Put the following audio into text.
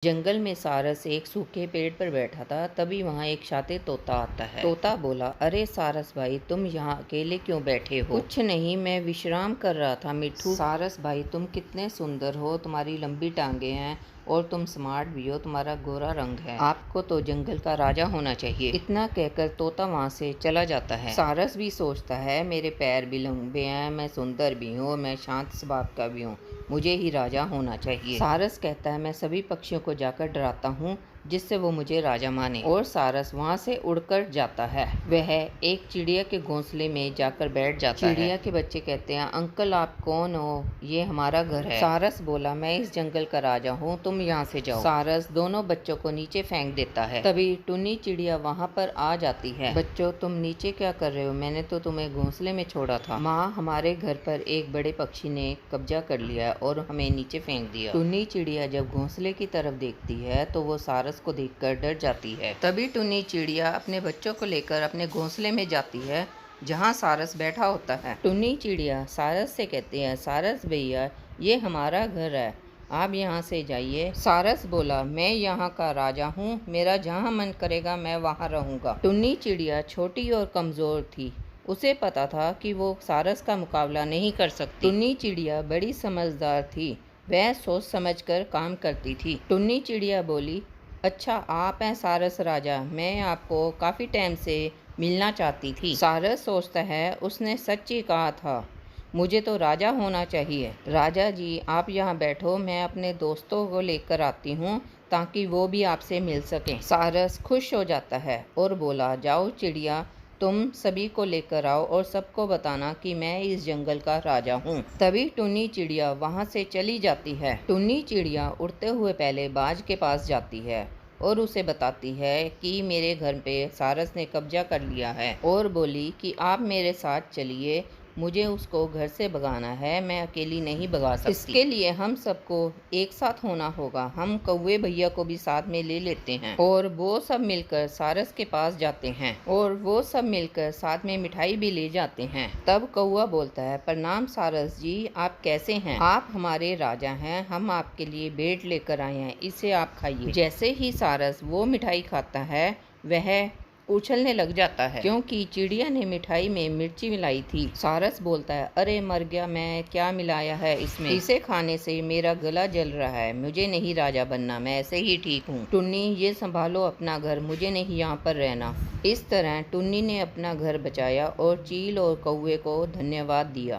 जंगल में सारस एक सूखे पेड़ पर बैठा था। तभी वहाँ एक शातिर तोता आता है। तोता बोला, अरे सारस भाई, तुम यहाँ अकेले क्यों बैठे हो? कुछ नहीं, मैं विश्राम कर रहा था मिट्ठू। सारस भाई, तुम कितने सुंदर हो, तुम्हारी लंबी टांगे हैं और तुम स्मार्ट भी हो, तुम्हारा गोरा रंग है, आपको तो जंगल का राजा होना चाहिए। इतना कहकर तोता वहाँ से चला जाता है। सारस भी सोचता है, मेरे पैर भी लंबे हैं, मैं सुंदर भी हूँ, मैं शांत स्वभाव का भी हूँ, मुझे ही राजा होना चाहिए। सारस कहता है, मैं सभी पक्षियों को जाकर डराता हूँ जिससे वो मुझे राजा माने। और सारस वहाँ से उड़कर जाता है। वह एक चिड़िया के घोंसले में जाकर बैठ जाता है। चिड़िया के बच्चे कहते हैं, अंकल आप कौन हो? ये हमारा घर है। सारस बोला, मैं इस जंगल का राजा हूँ, तुम यहाँ से जाओ। सारस दोनों बच्चों को नीचे फेंक देता है। तभी टुन्नी चिड़िया वहाँ पर आ जाती है। बच्चों, तुम नीचे क्या कर रहे हो? मैंने तो तुम्हें घोंसले में छोड़ा था। माँ, हमारे घर पर एक बड़े पक्षी ने कब्जा कर लिया और हमें नीचे फेंक दिया। टुन्नी चिड़िया जब घोंसले की तरफ देखती है तो वो सारस को देखकर डर जाती है। तभी टुन्नी चिड़िया अपने बच्चों को लेकर अपने घोंसले में जाती है जहाँ सारस बैठा होता है। टुन्नी चिड़िया सारस से कहती है, सारस भैया, ये हमारा घर है, आप यहाँ से जाइए। सारस बोला, मैं यहाँ का राजा हूँ, मेरा जहाँ मन करेगा मैं वहाँ रहूँगा। टुन्नी चिड़िया छोटी और कमज़ोर थी, उसे पता था कि वो सारस का मुकाबला नहीं कर सकती। टुन्नी चिड़िया बड़ी समझदार थी, वह सोच समझकर काम करती थी। टुन्नी चिड़िया बोली, अच्छा आप हैं सारस राजा, मैं आपको काफ़ी टाइम से मिलना चाहती थी। सारस सोचता है, उसने सच ही कहा था, मुझे तो राजा होना चाहिए। राजा जी आप यहाँ बैठो, मैं अपने दोस्तों को लेकर आती हूँ ताकि वो भी आपसे मिल सकें। सारस खुश हो जाता है और बोला, जाओ चिड़िया, तुम सभी को लेकर आओ और सबको बताना कि मैं इस जंगल का राजा हूँ। तभी टुन्नी चिड़िया वहाँ से चली जाती है। टुन्नी चिड़िया उड़ते हुए पहले बाज के पास जाती है और उसे बताती है कि मेरे घर पे सारस ने कब्जा कर लिया है और बोली कि आप मेरे साथ चलिए, मुझे उसको घर से भगाना है, मैं अकेली नहीं भगा सकती। इसके लिए हम सबको एक साथ होना होगा। हम कौवे भैया को भी साथ में ले लेते हैं और वो सब मिलकर सारस के पास जाते हैं और वो सब मिलकर साथ में मिठाई भी ले जाते हैं। तब कौवा बोलता है, प्रणाम सारस जी, आप कैसे हैं? आप हमारे राजा हैं, हम आपके लिए भेंट लेकर आए हैं, इसे आप खाइए। जैसे ही सारस वो मिठाई खाता है वह उछलने लग जाता है क्योंकि चिड़िया ने मिठाई में मिर्ची मिलाई थी। सारस बोलता है, अरे मर गया मैं, क्या मिलाया है इसमें? इसे खाने से मेरा गला जल रहा है, मुझे नहीं राजा बनना, मैं ऐसे ही ठीक हूँ। टुन्नी, ये संभालो अपना घर, मुझे नहीं यहाँ पर रहना। इस तरह टुन्नी ने अपना घर बचाया और चील और कौवे को धन्यवाद दिया।